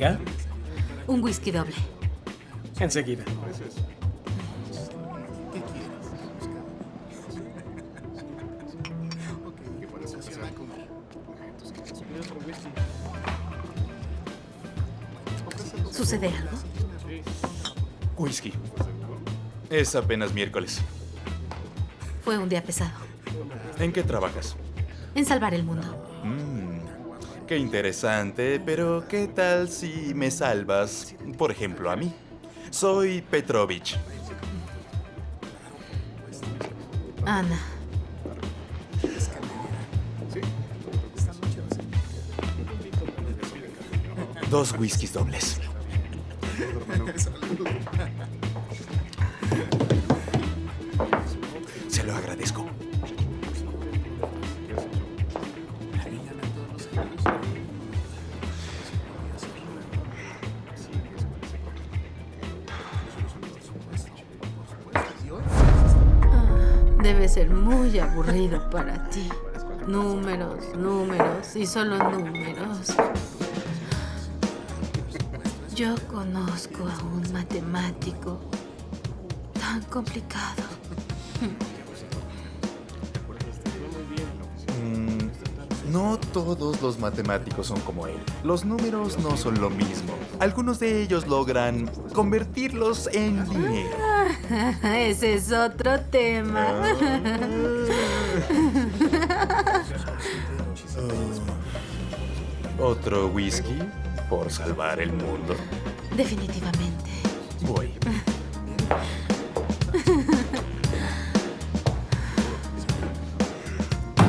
Diga. Un whisky doble. Enseguida. ¿Sucede algo? Whisky. Es apenas miércoles. Fue un día pesado. ¿En qué trabajas? En salvar el mundo. Qué interesante, pero ¿qué tal si me salvas, por ejemplo, a mí? Soy Petrovich. Ana. Dos whiskies dobles. Se lo agradezco. Debe ser muy aburrido para ti. Números, números y solo números. Yo conozco a un matemático tan complicado. No todos los matemáticos son como él. Los números no son lo mismo. Algunos de ellos logran convertirlos en dinero. Ese es otro tema. ¿Otro whisky por salvar el mundo? Definitivamente. Voy.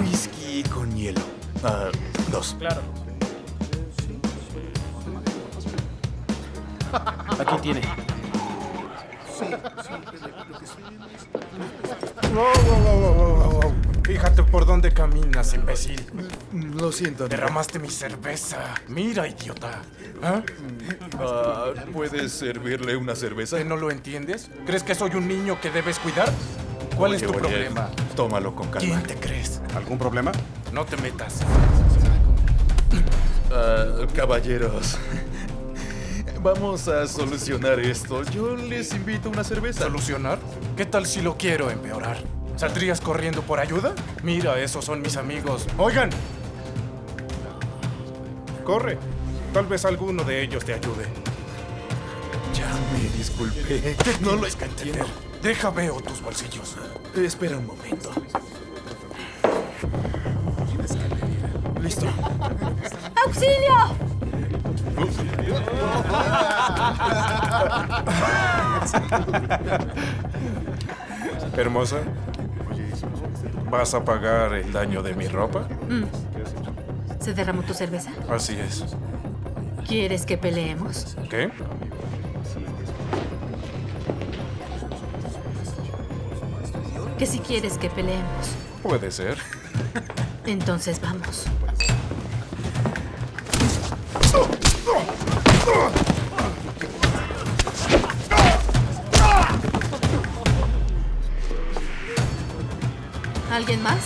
Whisky con hielo. Dos. Claro. Aquí tiene. Wow. Fíjate por dónde caminas, imbécil. Lo siento. Derramaste mi cerveza. Mira, idiota. ¿Puedes servirle una cerveza? ¿Que no lo entiendes? ¿Crees que soy un niño que debes cuidar? ¿Cuál es tu problema? Tómalo con calma. ¿Quién te crees? ¿Algún problema? No te metas. Caballeros, vamos a solucionar esto. Yo les invito a una cerveza. ¿Solucionar? ¿Qué tal si lo quiero empeorar? ¿Saldrías corriendo por ayuda? Mira, esos son mis amigos. ¡Oigan! Corre. Tal vez alguno de ellos te ayude. Ya me disculpé. No lo entiendo. Deja veo tus bolsillos. Espera un momento. Listo. ¡Auxilio! Hermosa, ¿vas a pagar el daño de mi ropa? ¿Se derramó tu cerveza? Así es. ¿Quieres que peleemos? ¿Qué? Que si quieres que peleemos. Puede ser. Entonces vamos. ¿Alguien más?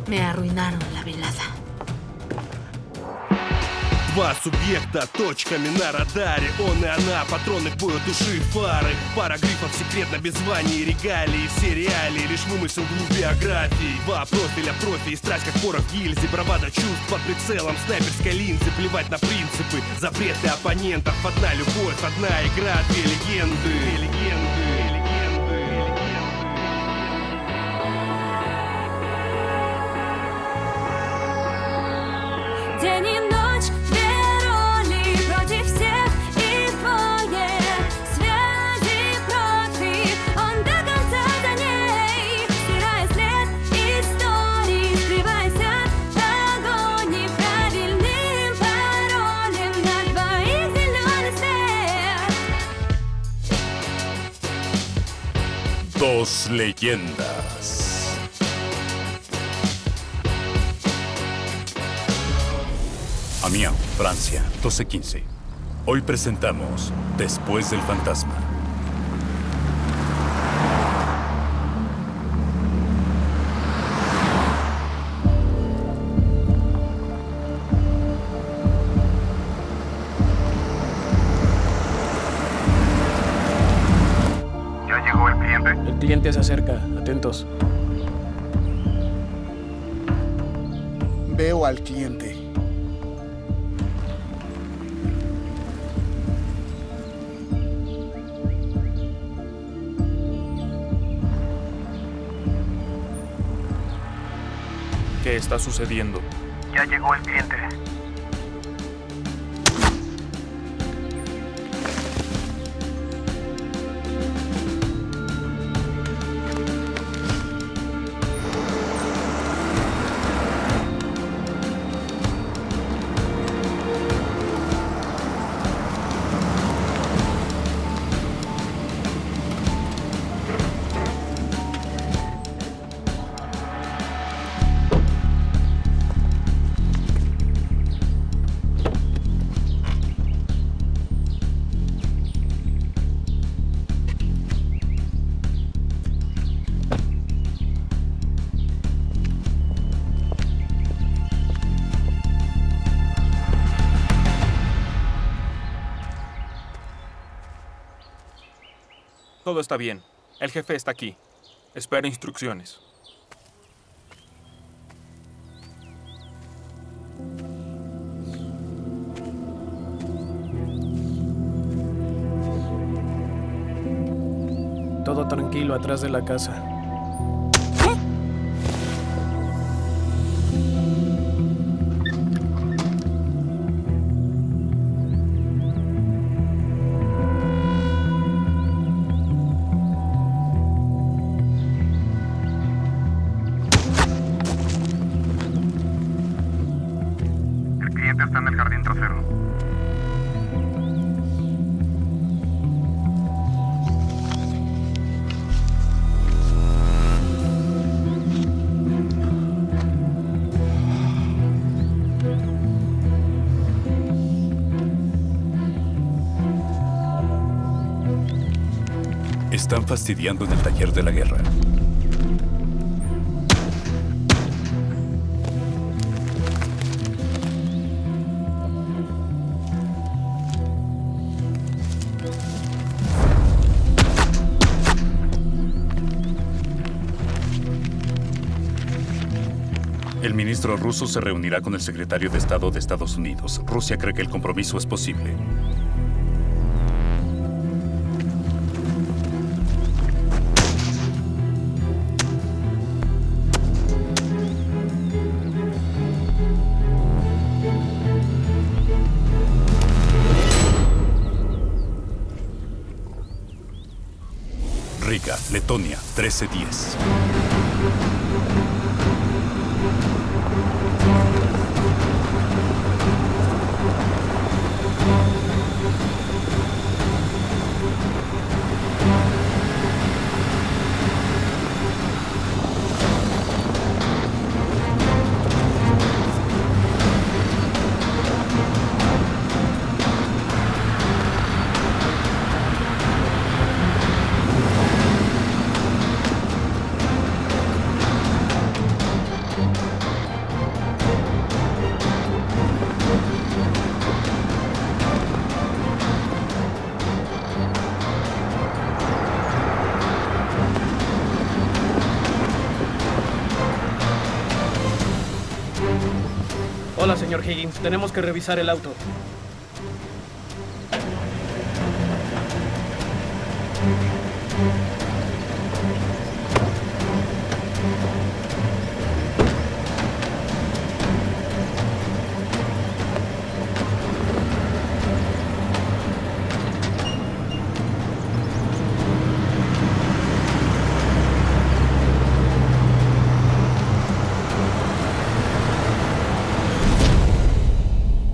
Me arruinaron la velada. Два субъекта точками на радаре. Он и она, патроны к бою души фары. Пара грифов секретно без званий, регалий. Все реалии, лишь вымысел в биографии. Два профиля, профи и страсть, как порох в гильзе. Бравада чувств под прицелом снайперской линзы. Плевать на принципы, запреты оппонентов. Одна любовь, одна игра, две легенды. Две легенды. День и ночь, две роли против всех и двое связи профи, он до конца за ней, стирая след истории, скрываясь от погони правильным паролем на двоих зеленый свет. Dos leyendas. Amiens, Francia, 12:15. Hoy presentamos Después del Fantasma. cliente se acerca. Atentos. Veo al cliente. ¿Qué está sucediendo? Ya llegó el cliente. Todo está bien. El jefe está aquí. Espera instrucciones. Todo tranquilo atrás de la casa. El cliente está en el jardín trasero. Están fastidiando en el taller de la guerra. El ministro ruso se reunirá con el secretario de Estado de Estados Unidos. Rusia cree que el compromiso es posible. Riga, Letonia, 13:10. Hola, señor Higgins. Tenemos que revisar el auto.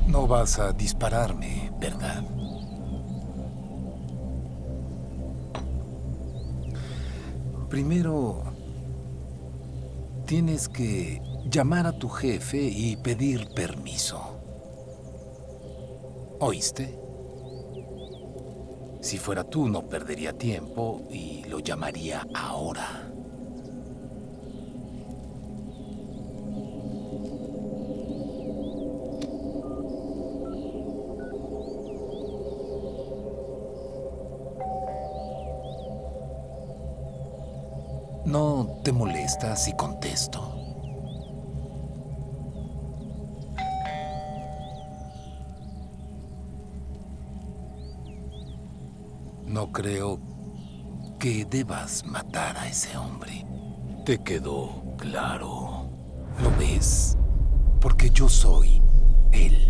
No vas a dispararme, ¿verdad? Primero, tienes que llamar a tu jefe y pedir permiso. ¿Oíste? Si fuera tú, no perdería tiempo y lo llamaría ahora. ¿No te molesta si contesto? No creo que debas matar a ese hombre. ¿Te quedó claro? ¿Lo ves? Porque yo soy él.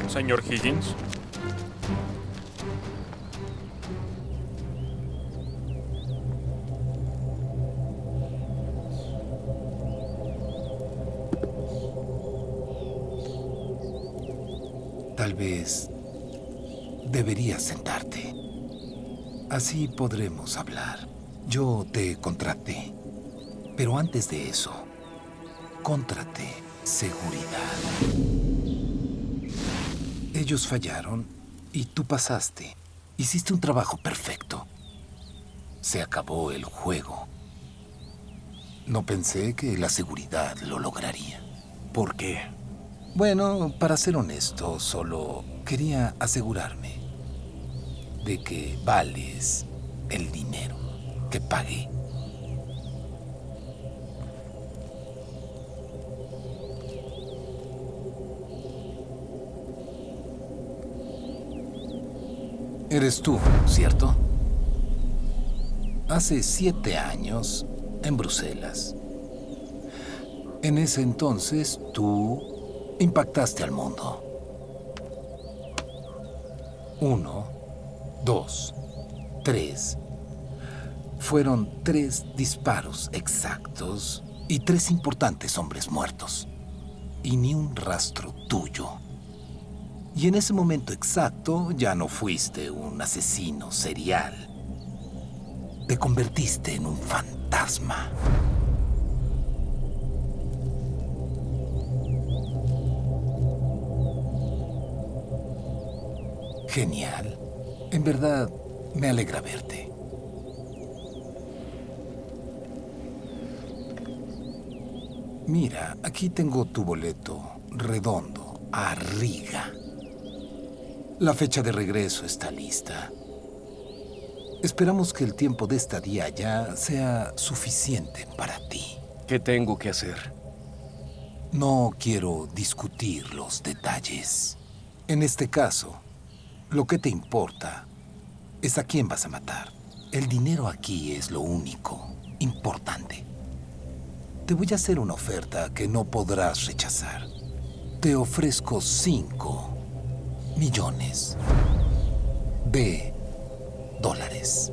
Señor Higgins. Tal vez deberías sentarte. Así podremos hablar. Yo te contraté. Pero antes de eso, contraté seguridad. Ellos fallaron y tú pasaste. Hiciste un trabajo perfecto. Se acabó el juego. No pensé que la seguridad lo lograría. ¿Por qué? Bueno, para ser honesto, solo quería asegurarme de que vales el dinero que pagué. Eres tú, ¿cierto? Hace 7 años, en Bruselas. En ese entonces, tú impactaste al mundo. 1, 2, 3. Fueron 3 disparos exactos y 3 importantes hombres muertos. Y ni un rastro tuyo. Y en ese momento exacto ya no fuiste un asesino serial. Te convertiste en un fantasma. Genial. En verdad, me alegra verte. Mira, aquí tengo tu boleto redondo a Riga. La fecha de regreso está lista. Esperamos que el tiempo de estadía allá sea suficiente para ti. ¿Qué tengo que hacer? No quiero discutir los detalles. En este caso, lo que te importa es a quién vas a matar. El dinero aquí es lo único importante. Te voy a hacer una oferta que no podrás rechazar. Te ofrezco 5 millones de dólares.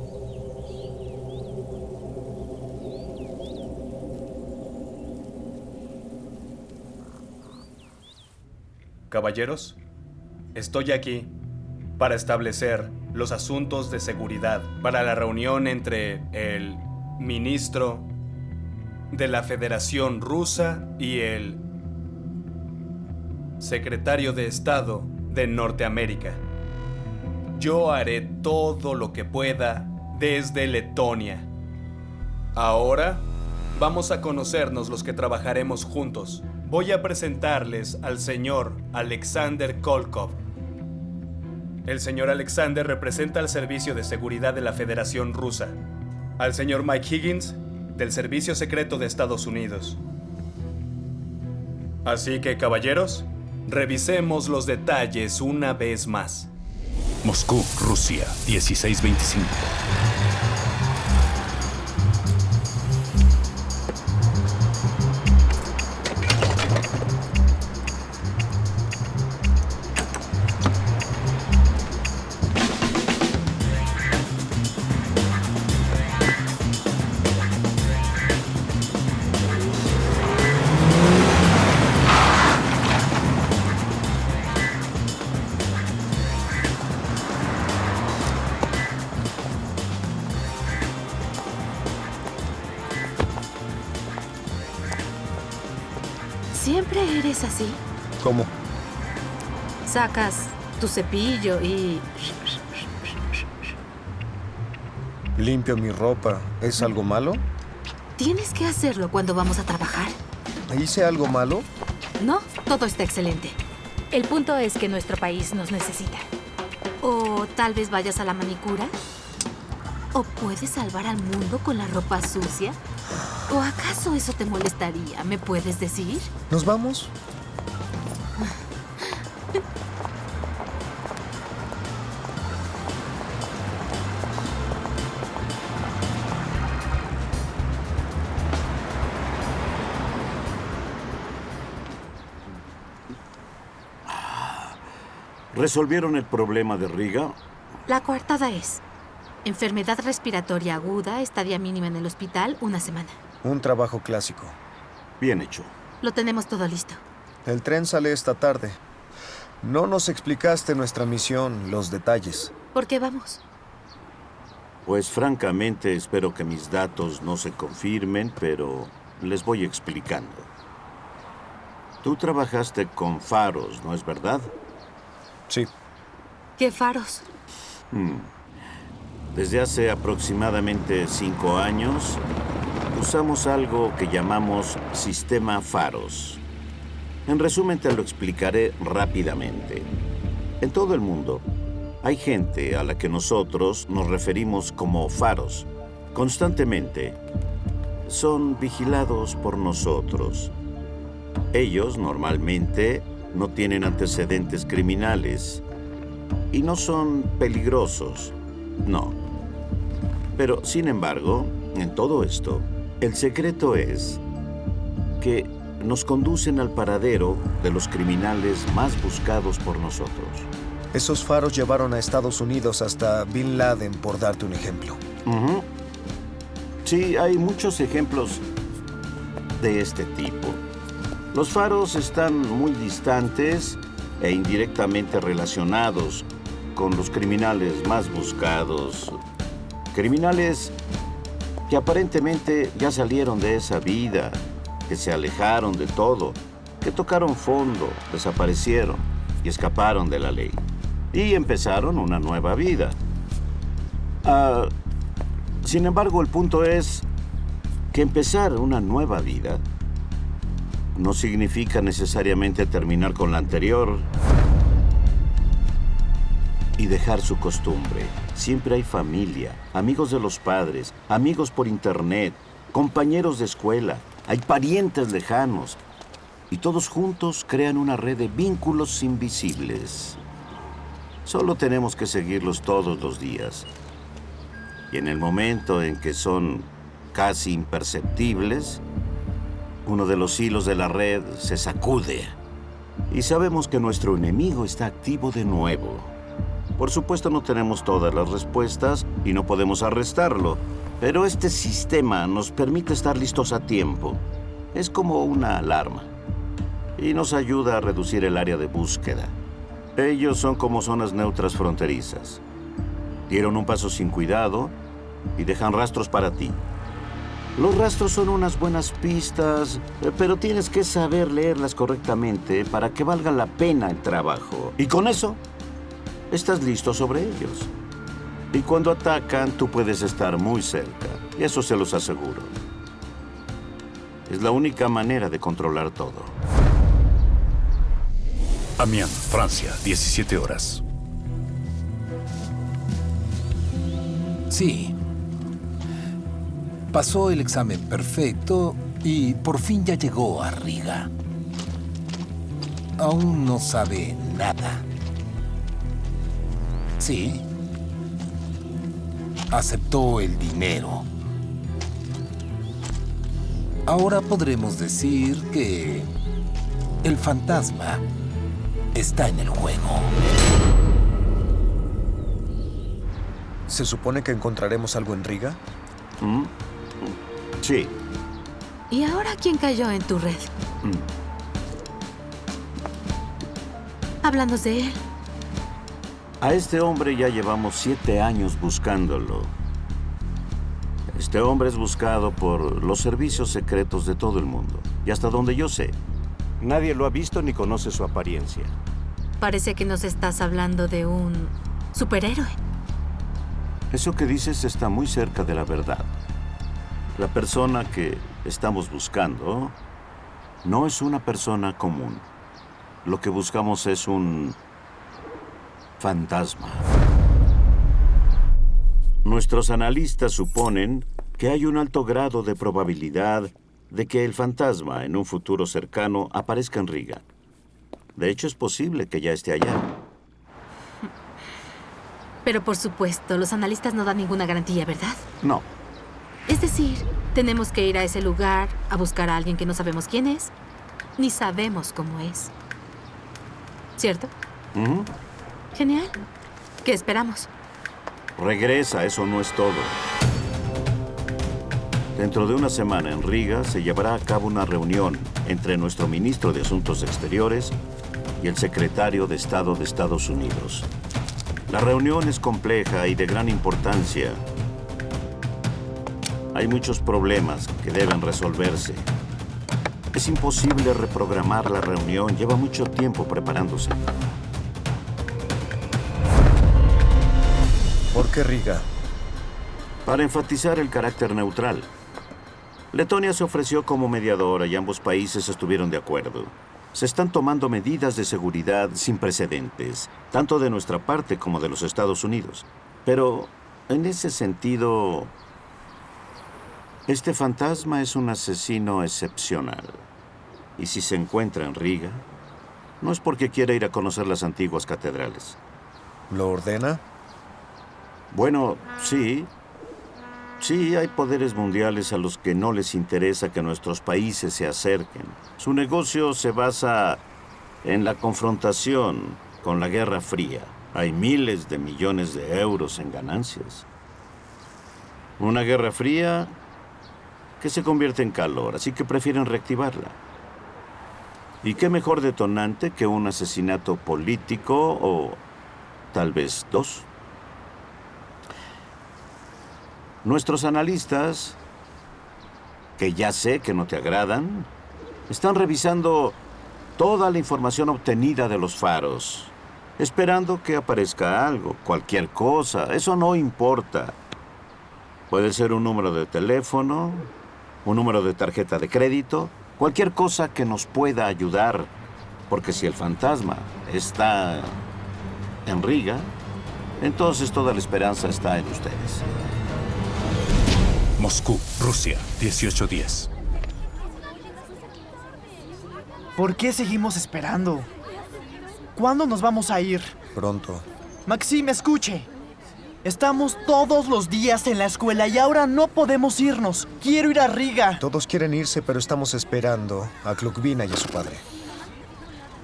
Caballeros, estoy aquí para establecer los asuntos de seguridad para la reunión entre el ministro de la Federación Rusa y el secretario de Estado de Norteamérica. Yo haré todo lo que pueda desde Letonia. Ahora vamos a conocernos los que trabajaremos juntos. Voy a presentarles al señor Alexander Kolkov. El señor Alexander representa al Servicio de Seguridad de la Federación Rusa. Al señor Mike Higgins, del Servicio Secreto de Estados Unidos. Así que, caballeros, revisemos los detalles una vez más. Moscú, Rusia, 16:25. ¿Siempre eres así? ¿Cómo? Sacas tu cepillo y... Limpio mi ropa. ¿Es algo malo? Tienes que hacerlo cuando vamos a trabajar. ¿Hice algo malo? No, todo está excelente. El punto es que nuestro país nos necesita. O tal vez vayas a la manicura. ¿O puedes salvar al mundo con la ropa sucia? ¿O acaso eso te molestaría? ¿Me puedes decir? ¿Nos vamos? ¿Resolvieron el problema de Riga? La coartada es: enfermedad respiratoria aguda, estadía mínima en el hospital, 1 semana. Un trabajo clásico. Bien hecho. Lo tenemos todo listo. El tren sale esta tarde. No nos explicaste nuestra misión, los detalles. ¿Por qué vamos? Pues francamente espero que mis datos no se confirmen, pero les voy explicando. Tú trabajaste con faros, ¿no es verdad? Sí. ¿Qué faros? Desde hace aproximadamente 5 años, usamos algo que llamamos sistema faros. En resumen, te lo explicaré rápidamente. En todo el mundo, hay gente a la que nosotros nos referimos como faros. Constantemente, son vigilados por nosotros. Ellos, normalmente, no tienen antecedentes criminales y no son peligrosos, no. Pero, sin embargo, en todo esto, el secreto es que nos conducen al paradero de los criminales más buscados por nosotros. Esos faros llevaron a Estados Unidos hasta Bin Laden, por darte un ejemplo. Sí, hay muchos ejemplos de este tipo. Los faros están muy distantes e indirectamente relacionados con los criminales más buscados. Criminales que aparentemente ya salieron de esa vida, que se alejaron de todo, que tocaron fondo, desaparecieron y escaparon de la ley. Y empezaron una nueva vida. Sin embargo, el punto es que empezar una nueva vida no significa necesariamente terminar con la anterior y dejar su costumbre. Siempre hay familia, amigos de los padres, amigos por internet, compañeros de escuela, hay parientes lejanos y todos juntos crean una red de vínculos invisibles. Solo tenemos que seguirlos todos los días. Y en el momento en que son casi imperceptibles, uno de los hilos de la red se sacude y sabemos que nuestro enemigo está activo de nuevo. Por supuesto, no tenemos todas las respuestas y no podemos arrestarlo, pero este sistema nos permite estar listos a tiempo. Es como una alarma y nos ayuda a reducir el área de búsqueda. Ellos son como zonas neutras fronterizas. Dieron un paso sin cuidado y dejan rastros para ti. Los rastros son unas buenas pistas, pero tienes que saber leerlas correctamente para que valga la pena el trabajo. Y con eso, estás listo sobre ellos. Y cuando atacan, tú puedes estar muy cerca. Y eso se los aseguro. Es la única manera de controlar todo. Amiens, Francia, 17 horas. Sí. Pasó el examen perfecto y por fin ya llegó a Riga. Aún no sabe nada. Sí. Aceptó el dinero. Ahora podremos decir que el fantasma está en el juego. ¿Se supone que encontraremos algo en Riga? Sí. ¿Y ahora quién cayó en tu red? Háblanos de él. A este hombre ya llevamos 7 años buscándolo. Este hombre es buscado por los servicios secretos de todo el mundo. Y hasta donde yo sé, Nadie lo ha visto ni conoce su apariencia. Parece que nos estás hablando de un superhéroe. Eso que dices está muy cerca de la verdad. La persona que estamos buscando no es una persona común. Lo que buscamos es un fantasma. Nuestros analistas suponen que hay un alto grado de probabilidad de que el fantasma en un futuro cercano aparezca en Riga. De hecho, es posible que ya esté allá. Pero por supuesto, los analistas no dan ninguna garantía, ¿verdad? No. Es decir, tenemos que ir a ese lugar a buscar a alguien que no sabemos quién es, ni sabemos cómo es. ¿Cierto? Genial. ¿Qué esperamos? Regresa, eso no es todo. Dentro de una semana en Riga se llevará a cabo una reunión entre nuestro ministro de Asuntos Exteriores y el secretario de Estado de Estados Unidos. La reunión es compleja y de gran importancia. Hay muchos problemas que deben resolverse. Es imposible reprogramar la reunión, lleva mucho tiempo preparándose. ¿Por qué Riga? Para enfatizar el carácter neutral. Letonia se ofreció como mediadora y ambos países estuvieron de acuerdo. Se están tomando medidas de seguridad sin precedentes, tanto de nuestra parte como de los Estados Unidos. Pero, en ese sentido, este fantasma es un asesino excepcional. Y si se encuentra en Riga, no es porque quiera ir a conocer las antiguas catedrales. ¿Lo ordena? Bueno, sí. Sí, hay poderes mundiales a los que no les interesa que nuestros países se acerquen. Su negocio se basa en la confrontación con la Guerra Fría. Hay miles de millones de euros en ganancias. Una Guerra Fría que se convierte en calor, así que prefieren reactivarla. ¿Y qué mejor detonante que un asesinato político o tal vez dos? Nuestros analistas, que ya sé que no te agradan, están revisando toda la información obtenida de los faros, esperando que aparezca algo, cualquier cosa. Eso no importa. Puede ser un número de teléfono, un número de tarjeta de crédito, cualquier cosa que nos pueda ayudar. Porque si el fantasma está en Riga, entonces toda la esperanza está en ustedes. Moscú, Rusia, 18:10. ¿Por qué seguimos esperando? ¿Cuándo nos vamos a ir? Pronto. Maxim, escuche. Estamos todos los días en la escuela y ahora no podemos irnos. Quiero ir a Riga. Todos quieren irse, pero estamos esperando a Klukvina y a su padre.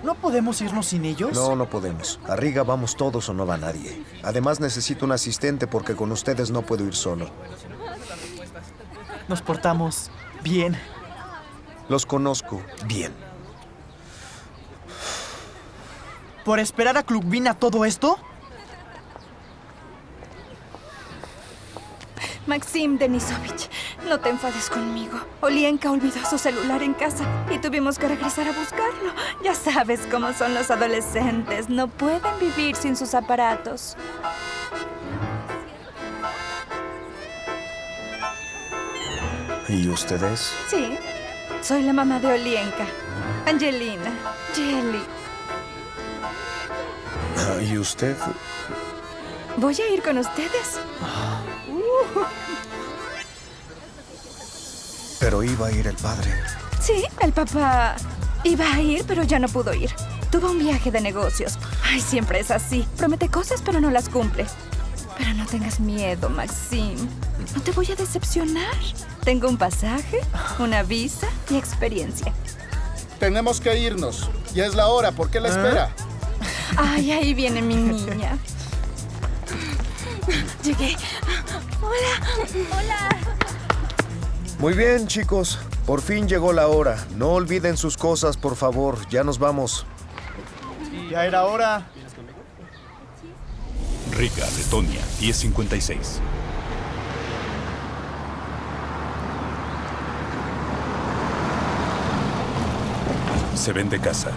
¿No podemos irnos sin ellos? No, no podemos. A Riga vamos todos o no va nadie. Además necesito un asistente porque con ustedes no puedo ir solo. Nos portamos bien. Los conozco bien. ¿Por esperar a Klukvina todo esto? Maxim Denisovich, no te enfades conmigo. Olienka olvidó su celular en casa y tuvimos que regresar a buscarlo. Ya sabes cómo son los adolescentes. No pueden vivir sin sus aparatos. ¿Y ustedes? Sí, soy la mamá de Olienka. Angelina. Jelly. ¿Y usted? Voy a ir con ustedes. Pero iba a ir el padre. Sí, el papá iba a ir, pero ya no pudo ir. Tuvo un viaje de negocios. Ay, siempre es así. Promete cosas, pero no las cumple. Pero no tengas miedo, Maxim. No te voy a decepcionar. Tengo un pasaje, una visa y experiencia. Tenemos que irnos. Ya es la hora. ¿Por qué la espera? Ay, ahí viene mi niña. Llegué. Hola. Hola. Muy bien, chicos. Por fin llegó la hora. No olviden sus cosas, por favor. Ya nos vamos. Ya era hora. Riga, Letonia, 10:56. Se vende casa.